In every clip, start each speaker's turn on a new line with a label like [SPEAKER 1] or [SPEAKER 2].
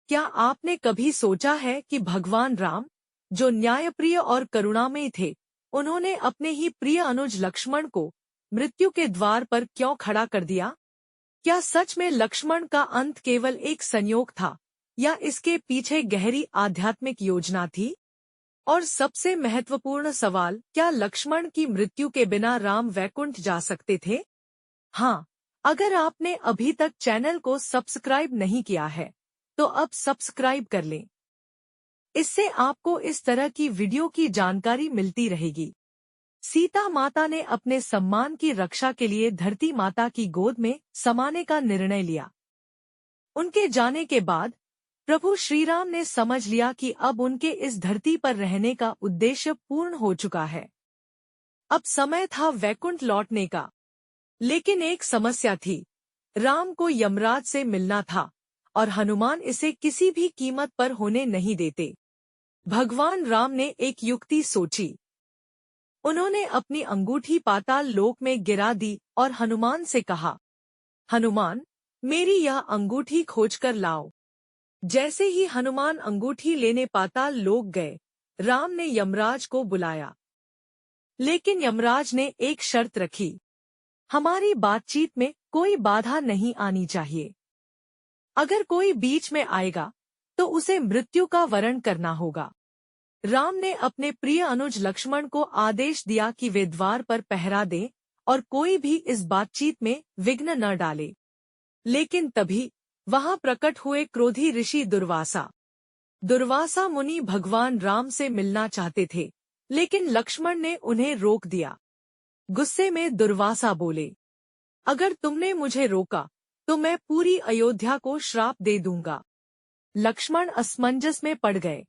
[SPEAKER 1] क्या आपने कभी सोचा है कि भगवान राम, जो न्यायप्रिय और करुणामयी थे, उन्होंने अपने ही प्रिय अनुज लक्ष्मण को मृत्यु के द्वार पर क्यों खड़ा कर दिया? क्या सच में लक्ष्मण का अंत केवल एक संयोग था, या इसके पीछे गहरी आध्यात्मिक योजना थी? और सबसे महत्वपूर्ण सवाल, क्या लक्ष्मण की मृत्यु के बिना राम वैकुंठ जा सकते थे? हाँ, अगर आपने अभी तक चैनल को सब्सक्राइब नहीं किया है, तो अब सब्सक्राइब कर लें। इससे आपको इस तरह की वीडियो की जानकारी मिलती रहेगी। सीता माता ने अपने सम्मान की रक्षा के लिए धरती माता की गोद में समाने का निर्णय लिया। उनके जाने के बाद प्रभु श्रीराम ने समझ लिया कि अब उनके इस धरती पर रहने का उद्देश्य पूर्ण हो चुका है। अब समय था वैकुंठ लौटने का। लेकिन एक समस्या थी। राम को यमराज से मिलना था, और हनुमान इसे किसी भी कीमत पर होने नहीं देते। भगवान राम ने एक युक्ति सोची। उन्होंने अपनी अंगूठी पाताल लोक में गिरा दी और हनुमान से कहा, हनुमान, मेरी यह अंगूठी खोजकर लाओ। जैसे ही हनुमान अंगूठी लेने पाताल लोक गए, राम ने यमराज को बुलाया। लेकिन यमराज ने एक शर्त रखी, हमारी बातचीत में कोई बाधा नहीं आनी चाहिए। अगर कोई बीच में आएगा, तो उसे मृत्यु का वरण करना होगा। राम ने अपने प्रिय अनुज लक्ष्मण को आदेश दिया कि वे द्वार पर पहरा दें और कोई भी इस बातचीत में विघ्न न डाले। लेकिन तभी वहां प्रकट हुए क्रोधी ऋषि दुर्वासा। दुर्वासा मुनि भगवान राम से मिलना चाहते थे, लेकिन लक्ष्मण ने उन्हें रोक दिया। गुस्से में दुर्वासा बोले, अगर तुमने मुझे रोका, तो मैं पूरी अयोध्या को श्राप दे दूंगा। लक्ष्मण असमंजस में पड़ गए।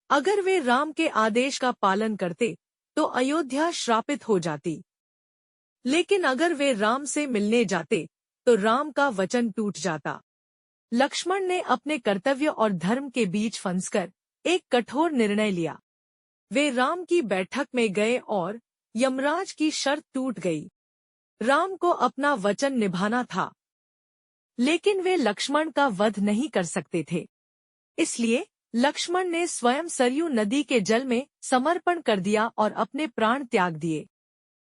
[SPEAKER 1] अगर वे राम के आदेश का पालन करते, तो अयोध्या श्रापित हो जाती। लेकिन अगर वे राम से मिलने जाते, तो राम का वचन टूट जाता। लक्ष्मण ने अपने कर्तव्य और धर्म के बीच फंसकर एक कठोर निर्णय लिया। वे राम की बैठक में गए और यमराज की शर्त टूट गई। राम को अपना वचन निभाना था, लेकिन वे लक्ष्मण का वध नहीं कर सकते थे। इसलिए लक्ष्मण ने स्वयं सरयू नदी के जल में समर्पण कर दिया और अपने प्राण त्याग दिए।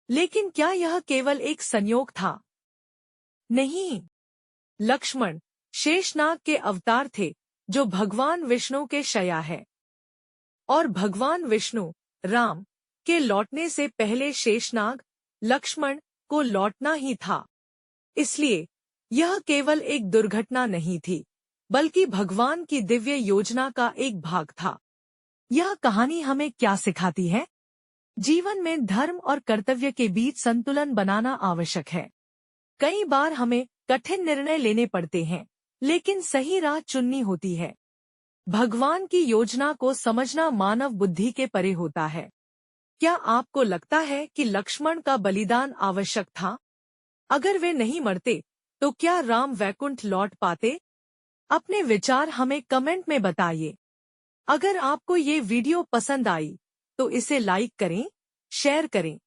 [SPEAKER 1] लेकिन क्या यह केवल एक संयोग था? नहीं, लक्ष्मण शेषनाग के अवतार थे, जो भगवान विष्णु के शया है। और भगवान विष्णु, राम के लौटने से पहले शेषनाग, लक्ष्मण को लौटना ही था। इसलिए यह केवल एक दुर्घटना नहीं थी, बल्कि भगवान की दिव्य योजना का एक भाग था। यह कहानी हमें क्या सिखाती है? जीवन में धर्म और कर्तव्य के बीच संतुलन बनाना आवश्यक है। कई बार हमें कठिन निर्णय लेने पड़ते हैं, लेकिन सही राह चुननी होती है। भगवान की योजना को समझना मानव बुद्धि के परे होता है। क्या आपको लगता है कि लक्ष्मण का बलिदान आवश्यक था? अगर वे नहीं मरते, तो क्या राम वैकुंठ लौट पाते? अपने विचार हमें कमेंट में बताइए। अगर आपको ये वीडियो पसंद आई, तो इसे लाइक करें, शेयर करें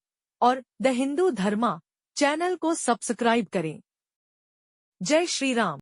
[SPEAKER 1] और द हिंदू धर्मा चैनल को सब्सक्राइब करें। जय श्री राम।